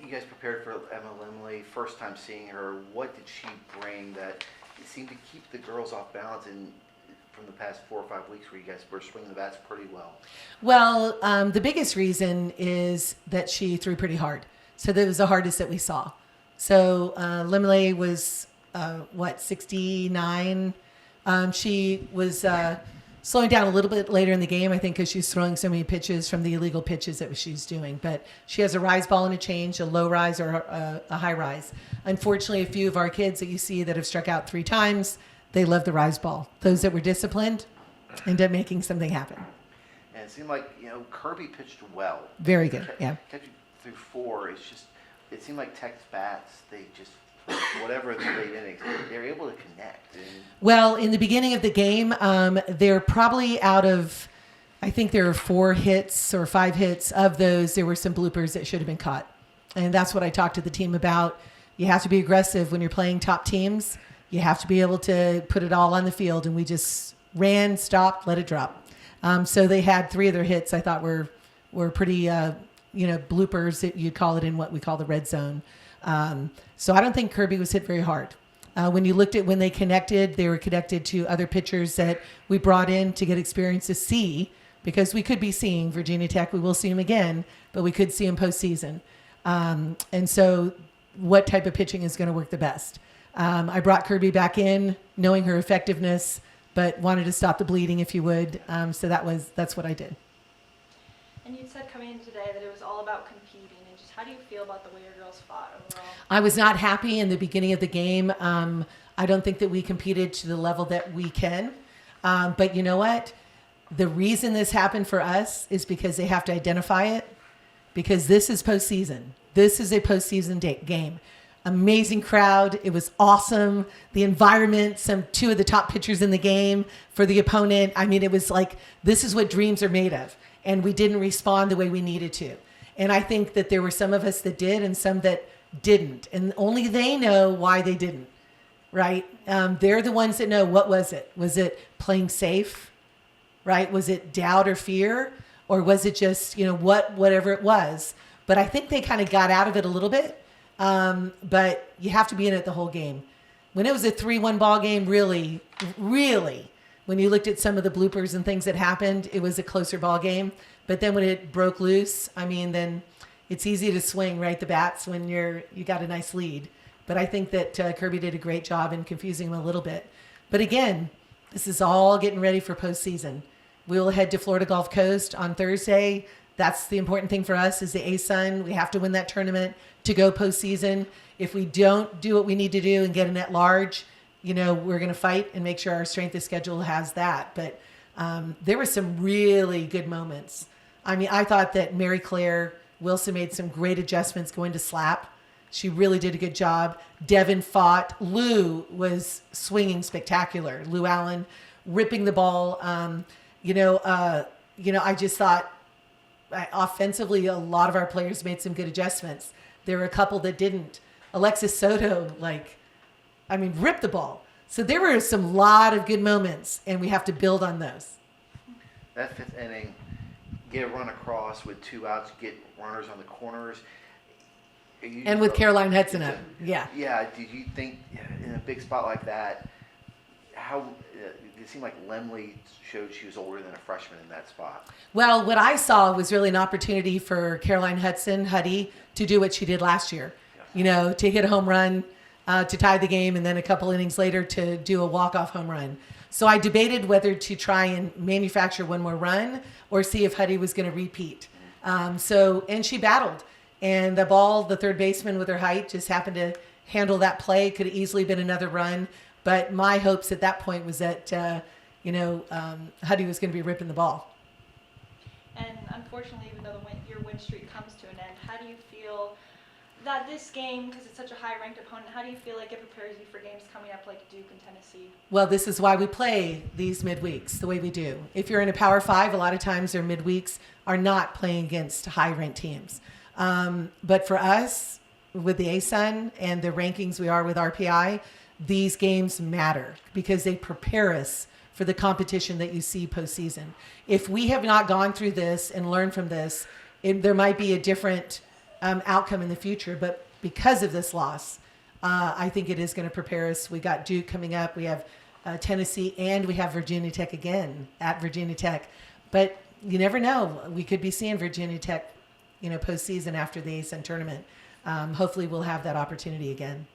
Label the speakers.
Speaker 1: you guys prepared for Emma Limley, first time seeing her. What did she bring that seemed to keep the girls off balance from the past 4 or 5 weeks where you guys were swinging the bats pretty well?
Speaker 2: Well, the biggest reason is that she threw pretty hard. So that was the hardest that we saw. So Limley was, 69? She was slowing down a little bit later in the game, I think, because she's throwing so many pitches from the illegal pitches that she's doing. But she has a rise ball and a change, a low rise or a high rise. Unfortunately, a few of our kids that you see that have struck out 3 times, they love the rise ball. Those that were disciplined end up making something happen.
Speaker 1: And it seemed like, Kirby pitched well.
Speaker 2: Very good, yeah.
Speaker 1: Kept you through 4. It seemed like Tech's bats, they just, whatever the late innings, they were able to connect.
Speaker 2: Well, in the beginning of the game, they're probably out of, I think there are 4 hits or 5 hits. Of those, there were some bloopers that should have been caught. And that's what I talked to the team about. You have to be aggressive when you're playing top teams. You have to be able to put it all on the field. And we just ran, stopped, let it drop. So they had 3 of their hits I thought were pretty, bloopers, that you'd call it in what we call the red zone. So I don't think Kirby was hit very hard. When you looked at when they connected, they were connected to other pitchers that we brought in to get experience to see, because we could be seeing Virginia Tech. We will see them again, but we could see them postseason. And so what type of pitching is going to work the best? I brought Kirby back in knowing her effectiveness, but wanted to stop the bleeding, if you would. So that's what I did.
Speaker 3: And you said coming in today that it was all about competing. And just how do you feel about the way your girls fought overall?
Speaker 2: I was not happy in the beginning of the game. I don't think that we competed to the level that we can. But you know what? The reason this happened for us is because they have to identify it, because this is postseason. This is a postseason game. Amazing crowd. It was awesome. The environment, 2 of the top pitchers in the game for the opponent. I mean, it was like, this is what dreams are made of. And we didn't respond the way we needed to. And I think that there were some of us that did and some that didn't. And only they know why they didn't, right? They're the ones that know. What was it? Was it playing safe, right? Was it doubt or fear? Or was it just, whatever it was? But I think they kind of got out of it a little bit. But you have to be in it the whole game. When it was a 3-1 ball game, really, when you looked at some of the bloopers and things that happened, it was a closer ball game. But then when it broke loose, then it's easy to swing, right, the bats when you got a nice lead. But I think that Kirby did a great job in confusing them a little bit. But again, this is all getting ready for postseason. We'll head to Florida Gulf Coast on Thursday. That's the important thing for us is the ASUN. We have to win that tournament to go postseason. If we don't do what we need to do and get an at-large, we're going to fight and make sure our strength of schedule has that. But there were some really good moments. I thought that Mary Claire Wilson made some great adjustments going to slap. She really did a good job. Devin fought. Lou was swinging spectacular. Lou Allen ripping the ball. I just thought offensively, a lot of our players made some good adjustments. There were a couple that didn't. Alexis Soto, ripped the ball. So there were some lot of good moments, and we have to build on those.
Speaker 1: That 5th inning, get a run across with 2 outs, get runners on the corners.
Speaker 2: And with Caroline Hudson up, yeah.
Speaker 1: Yeah, did you think in a big spot like that, how it seemed like Lemley showed she was older than a freshman in that spot?
Speaker 2: Well, what I saw was really an opportunity for Caroline Hudson, Huddy, to do what she did last year. Yeah. To hit a home run, to tie the game, and then a couple innings later to do a walk-off home run. So I debated whether to try and manufacture one more run or see if Huddy was going to repeat. And she battled. And the ball, the third baseman with her height, just happened to handle that play. Could have easily been another run. But my hopes at that point was that, Huddy was going to be ripping the ball.
Speaker 3: And unfortunately, even though your win streak comes to an end, how do you feel that this game, because it's such a high-ranked opponent, how do you feel like it prepares you for games coming up like Duke and Tennessee? Well,
Speaker 2: this is why we play these midweeks the way we do. If you're in a Power 5, a lot of times their midweeks are not playing against high-ranked teams. But for us, with the ASUN and the rankings we are with RPI, these games matter because they prepare us for the competition that you see postseason. If we have not gone through this and learned from this, there might be a different outcome in the future. But because of this loss, I think it is going to prepare us. We got Duke coming up. We have Tennessee, and we have Virginia Tech again at Virginia Tech. But you never know. We could be seeing Virginia Tech, postseason after the ASUN tournament. Hopefully we'll have that opportunity again.